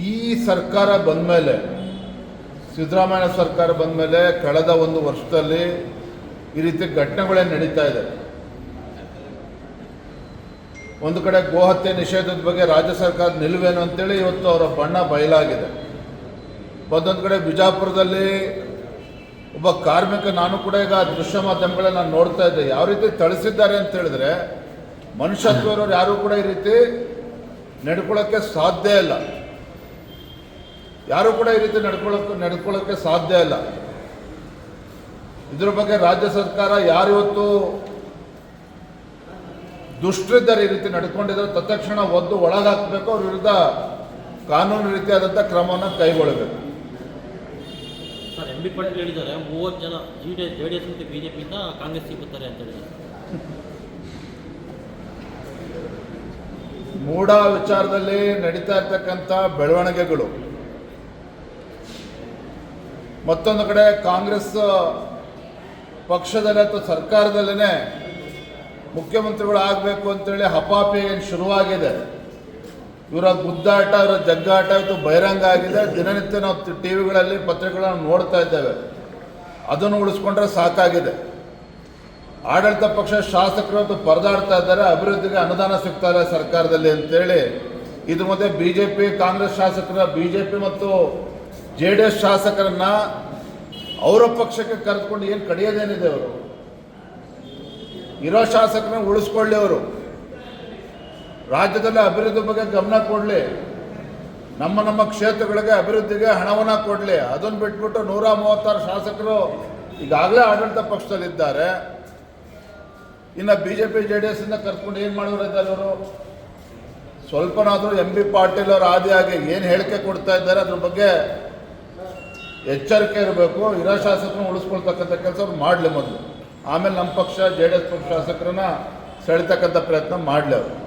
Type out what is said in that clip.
ಈ ಸರ್ಕಾರ ಬಂದ ಮೇಲೆ, ಸಿದ್ದರಾಮಯ್ಯ ಸರ್ಕಾರ ಬಂದ ಮೇಲೆ ಕಳೆದ ಒಂದು ವರ್ಷದಲ್ಲಿ ಈ ರೀತಿ ಘಟನೆಗಳೇ ನಡೀತಾ ಇದೆ. ಒಂದು ಕಡೆ ಗೋಹತ್ಯೆ ನಿಷೇಧದ ಬಗ್ಗೆ ರಾಜ್ಯ ಸರ್ಕಾರ ನಿಲುವೇನು ಅಂತೇಳಿ ಇವತ್ತು ಅವರ ಬಣ್ಣ ಬಯಲಾಗಿದೆ. ಒಂದೊಂದು ಕಡೆ ಬಿಜಾಪುರದಲ್ಲಿ ಒಬ್ಬ ಕಾರ್ಮಿಕ, ನಾನು ಕೂಡ ಈಗ ದೃಶ್ಯ ಮಾಧ್ಯಮಗಳಲ್ಲಿ ನಾನು ನೋಡ್ತಾ ಇದ್ದೆ, ಯಾವ ರೀತಿ ಥಳಿಸಿದ್ದಾರೆ ಅಂತ ಹೇಳಿದ್ರೆ ಮನುಷ್ಯತ್ವರವ್ರು ಯಾರೂ ಕೂಡ ಈ ರೀತಿ ನಡ್ಕೊಳ್ಳೋಕ್ಕೆ ಸಾಧ್ಯ ಇಲ್ಲ. ಯಾರೂ ಕೂಡ ಈ ರೀತಿ ನಡ್ಕೊಳ್ಳೋಕ್ಕೆ ಸಾಧ್ಯ ಇಲ್ಲ. ಇದ್ರ ಬಗ್ಗೆ ರಾಜ್ಯ ಸರ್ಕಾರ ಯಾರಿವತ್ತು ದುಷ್ಟರಿದ್ದಾರೆ, ಈ ರೀತಿ ನಡ್ಕೊಂಡಿದ್ದಾರೆ, ತತ್ಕ್ಷಣ ಒದ್ದು ಒಳಗಾಕಬೇಕು, ಅವ್ರ ವಿರುದ್ಧ ಕಾನೂನು ರೀತಿಯಾದಂಥ ಕ್ರಮವನ್ನು ಕೈಗೊಳ್ಳಬೇಕು. ಸರ್, ಎಂ ಬಿ ಪಾಟೀಲ್ ಹೇಳಿದ್ದಾರೆ 30 ಜನ JDS ಮತ್ತು BJPಯಿಂದ ಕಾಂಗ್ರೆಸ್ ಸಿಗುತ್ತಾರೆ ಅಂತ ಹೇಳಿದ್ದಾರೆ. ಮೂಢ ವಿಚಾರದಲ್ಲಿ ನಡೀತಾ ಇರ್ತಕ್ಕಂಥ ಬೆಳವಣಿಗೆಗಳು, ಮತ್ತೊಂದು ಕಡೆ ಕಾಂಗ್ರೆಸ್ ಪಕ್ಷದಲ್ಲಿ ಅಥವಾ ಸರ್ಕಾರದಲ್ಲೇ ಮುಖ್ಯಮಂತ್ರಿಗಳು ಆಗಬೇಕು ಅಂತೇಳಿ ಹಪಾಪಿ ಏನು ಶುರುವಾಗಿದೆ. ಇವರ ಗುದ್ದಾಟ, ಇವರ ಜಗ್ಗಾಟ ಇವತ್ತು ಬಹಿರಂಗ ಆಗಿದೆ. ದಿನನಿತ್ಯ ನಾವು TV ಗಳಲ್ಲಿ ಪತ್ರಿಕೆಗಳನ್ನು ನೋಡ್ತಾ ಇದ್ದೇವೆ. ಅದನ್ನು ಉಳಿಸ್ಕೊಂಡ್ರೆ ಸಾಕಾಗಿದೆ. ಆಡಳಿತ ಪಕ್ಷ ಶಾಸಕರು ಇವತ್ತು ಪರದಾಡ್ತಾ ಇದ್ದಾರೆ, ಅಭಿವೃದ್ಧಿಗೆ ಅನುದಾನ ಸಿಗ್ತಾ ಇಲ್ಲ ಸರ್ಕಾರದಲ್ಲಿ ಅಂತೇಳಿ. ಇದ್ರ ಮಧ್ಯೆ BJP ಕಾಂಗ್ರೆಸ್ ಶಾಸಕರ, BJP ಮತ್ತು JDS ಶಾಸಕರನ್ನ ಅವರ ಪಕ್ಷಕ್ಕೆ ಕರೆದುಕೊಂಡು ಏನು ಕಡಿಯೋದೇನಿದೆ? ಅವರು ಇರೋ ಶಾಸಕರನ್ನ ಉಳಿಸ್ಕೊಳ್ಳಿ, ಅವರು ರಾಜ್ಯದಲ್ಲಿ ಅಭಿವೃದ್ಧಿ ಬಗ್ಗೆ ಗಮನ ಕೊಡಲಿ, ನಮ್ಮ ಕ್ಷೇತ್ರಗಳಿಗೆ ಅಭಿವೃದ್ಧಿಗೆ ಹಣವನ್ನು ಕೊಡಲಿ. ಅದನ್ನು ಬಿಟ್ಬಿಟ್ಟು 136 ಶಾಸಕರು ಈಗಾಗಲೇ ಆಡಳಿತ ಪಕ್ಷದಲ್ಲಿದ್ದಾರೆ. ಇನ್ನು BJP JDS ಇಂದ ಕರ್ಕೊಂಡು ಏನು ಮಾಡೋರಿದ್ದಾರೆ ಅವರು? ಸ್ವಲ್ಪನಾದರೂ MB ಪಾಟೀಲ್ ಅವರ ಆದಿಯಾಗಿ ಏನು ಹೇಳಿಕೆ ಕೊಡ್ತಾ ಇದ್ದಾರೆ ಅದ್ರ ಬಗ್ಗೆ ಎಚ್ಚರಿಕೆ ಇರಬೇಕು. ಇರೋ ಶಾಸಕರನ್ನ ಉಳಿಸ್ಕೊಳ್ತಕ್ಕಂಥ ಕೆಲಸ ಅವ್ರು ಮಾಡಲಿ ಮೊದಲು, ಆಮೇಲೆ ನಮ್ಮ ಪಕ್ಷ JDS ಪಕ್ಷ ಶಾಸಕರನ್ನ ಸೆಳಿತಕ್ಕಂಥ ಪ್ರಯತ್ನ ಮಾಡಲಿ ಅವರು.